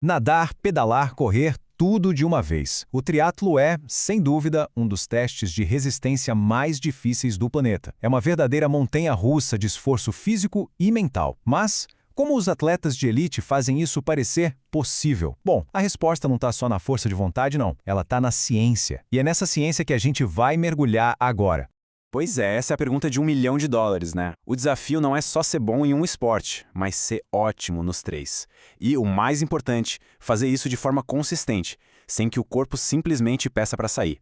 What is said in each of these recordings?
Nadar, pedalar, correr, tudo de uma vez. O triatlo é, sem dúvida, um dos testes de resistência mais difíceis do planeta. É uma verdadeira montanha-russa de esforço físico e mental. Mas como os atletas de elite fazem isso parecer possível? Bom, a resposta não está só na força de vontade, não. Ela está na ciência. E é nessa ciência que a gente vai mergulhar agora. Pois é, essa é a pergunta de $1 milhão, né? O desafio não é só ser bom em um esporte, mas ser ótimo nos 3. E, o mais importante, fazer isso de forma consistente, sem que o corpo simplesmente peça para sair.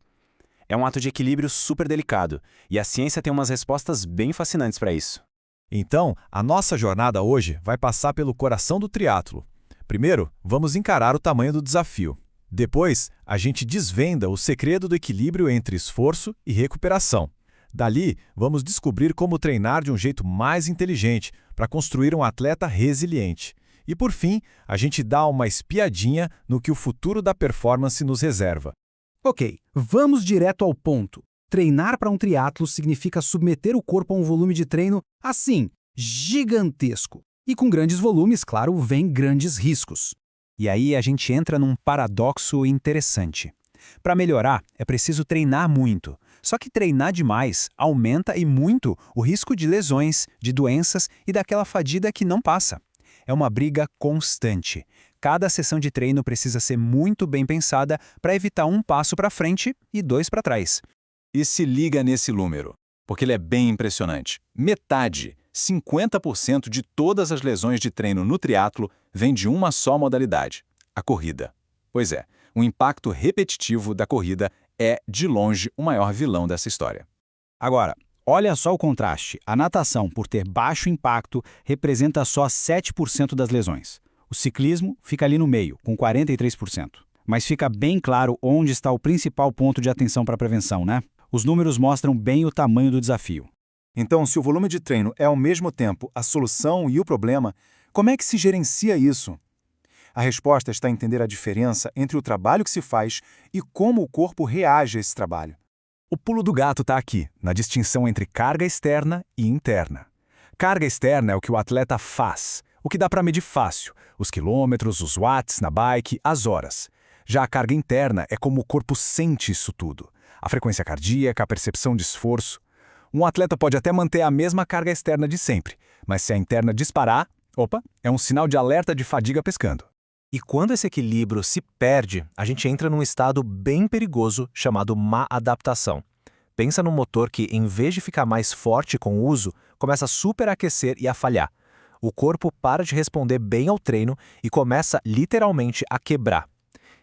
É um ato de equilíbrio super delicado, e a ciência tem umas respostas bem fascinantes para isso. Então, a nossa jornada hoje vai passar pelo coração do triatlo. Primeiro, vamos encarar o tamanho do desafio. Depois, a gente desvenda o segredo do equilíbrio entre esforço e recuperação. Dali, vamos descobrir como treinar de um jeito mais inteligente para construir um atleta resiliente. E por fim, a gente dá uma espiadinha no que o futuro da performance nos reserva. Ok, vamos direto ao ponto. Treinar para um triatlo significa submeter o corpo a um volume de treino, assim, gigantesco. E com grandes volumes, claro, vem grandes riscos. E aí a gente entra num paradoxo interessante. Para melhorar, é preciso treinar muito. Só que treinar demais aumenta e muito o risco de lesões, de doenças e daquela fadiga que não passa. É uma briga constante. Cada sessão de treino precisa ser muito bem pensada para evitar um passo para frente e 2 para trás. E se liga nesse número, porque ele é bem impressionante. Metade, 50% de todas as lesões de treino no triatlo vem de uma só modalidade, a corrida. Pois é, o impacto repetitivo da corrida é, de longe, o maior vilão dessa história. Agora, olha só o contraste. A natação, por ter baixo impacto, representa só 7% das lesões. O ciclismo fica ali no meio, com 43%. Mas fica bem claro onde está o principal ponto de atenção para a prevenção, né? Os números mostram bem o tamanho do desafio. Então, se o volume de treino é ao mesmo tempo a solução e o problema, como é que se gerencia isso? A resposta está em entender a diferença entre o trabalho que se faz e como o corpo reage a esse trabalho. O pulo do gato está aqui, na distinção entre carga externa e interna. Carga externa é o que o atleta faz, o que dá para medir fácil, os quilômetros, os watts na bike, as horas. Já a carga interna é como o corpo sente isso tudo. A frequência cardíaca, a percepção de esforço. Um atleta pode até manter a mesma carga externa de sempre, mas se a interna disparar, é um sinal de alerta de fadiga pescando. E quando esse equilíbrio se perde, a gente entra num estado bem perigoso chamado má adaptação. Pensa num motor que, em vez de ficar mais forte com o uso, começa a superaquecer e a falhar. O corpo para de responder bem ao treino e começa literalmente a quebrar.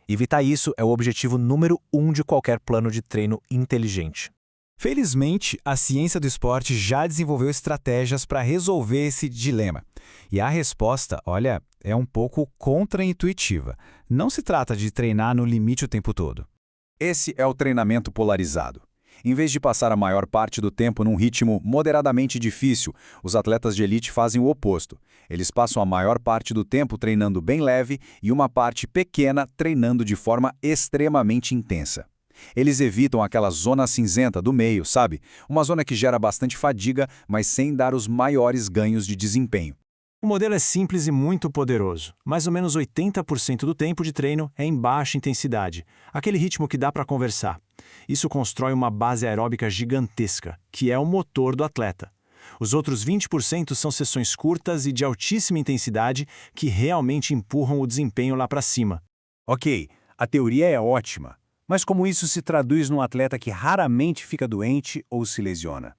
Evitar isso é o objetivo número 1 de qualquer plano de treino inteligente. Felizmente, a ciência do esporte já desenvolveu estratégias para resolver esse dilema. E a resposta, é um pouco contraintuitiva. Não se trata de treinar no limite o tempo todo. Esse é o treinamento polarizado. Em vez de passar a maior parte do tempo num ritmo moderadamente difícil, os atletas de elite fazem o oposto. Eles passam a maior parte do tempo treinando bem leve e uma parte pequena treinando de forma extremamente intensa. Eles evitam aquela zona cinzenta do meio, sabe? Uma zona que gera bastante fadiga, mas sem dar os maiores ganhos de desempenho. O modelo é simples e muito poderoso. Mais ou menos 80% do tempo de treino é em baixa intensidade, aquele ritmo que dá para conversar. Isso constrói uma base aeróbica gigantesca, que é o motor do atleta. Os outros 20% são sessões curtas e de altíssima intensidade que realmente empurram o desempenho lá para cima. Ok, a teoria é ótima, mas como isso se traduz num atleta que raramente fica doente ou se lesiona?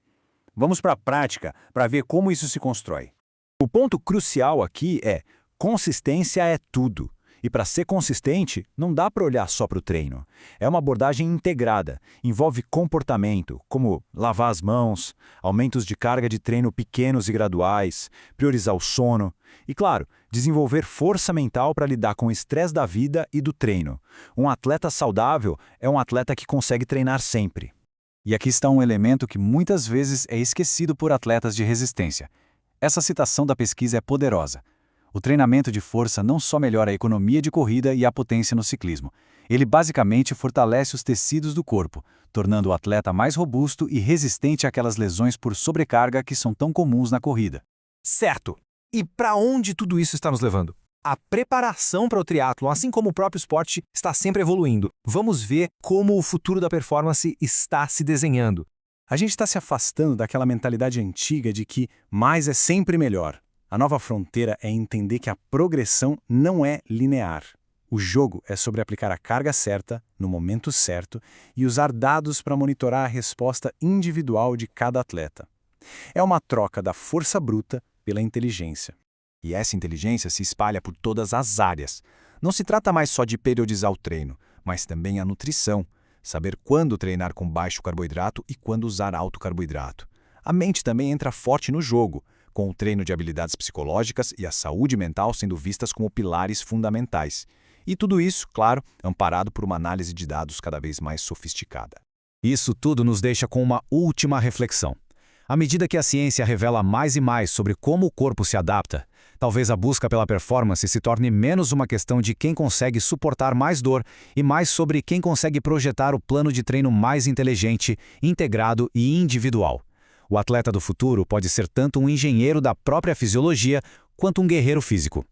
Vamos para a prática para ver como isso se constrói. O ponto crucial aqui é: consistência é tudo. E para ser consistente, não dá para olhar só para o treino. É uma abordagem integrada, envolve comportamento, como lavar as mãos, aumentos de carga de treino pequenos e graduais, priorizar o sono e, claro, desenvolver força mental para lidar com o estresse da vida e do treino. Um atleta saudável é um atleta que consegue treinar sempre. E aqui está um elemento que muitas vezes é esquecido por atletas de resistência. Essa citação da pesquisa é poderosa. O treinamento de força não só melhora a economia de corrida e a potência no ciclismo. Ele basicamente fortalece os tecidos do corpo, tornando o atleta mais robusto e resistente àquelas lesões por sobrecarga que são tão comuns na corrida. Certo! E para onde tudo isso está nos levando? a preparação para o triatlon, assim como o próprio esporte, está sempre evoluindo. Vamos ver como o futuro da performance está se desenhando. A gente está se afastando daquela mentalidade antiga de que mais é sempre melhor. A nova fronteira é entender que a progressão não é linear. O jogo é sobre aplicar a carga certa, no momento certo, e usar dados para monitorar a resposta individual de cada atleta. É uma troca da força bruta pela inteligência. E essa inteligência se espalha por todas as áreas. Não se trata mais só de periodizar o treino, mas também a nutrição. Saber quando treinar com baixo carboidrato e quando usar alto carboidrato. A mente também entra forte no jogo, com o treino de habilidades psicológicas e a saúde mental sendo vistas como pilares fundamentais. E tudo isso, claro, amparado por uma análise de dados cada vez mais sofisticada. Isso tudo nos deixa com uma última reflexão. À medida que a ciência revela mais e mais sobre como o corpo se adapta, talvez a busca pela performance se torne menos uma questão de quem consegue suportar mais dor e mais sobre quem consegue projetar o plano de treino mais inteligente, integrado e individual. O atleta do futuro pode ser tanto um engenheiro da própria fisiologia quanto um guerreiro físico.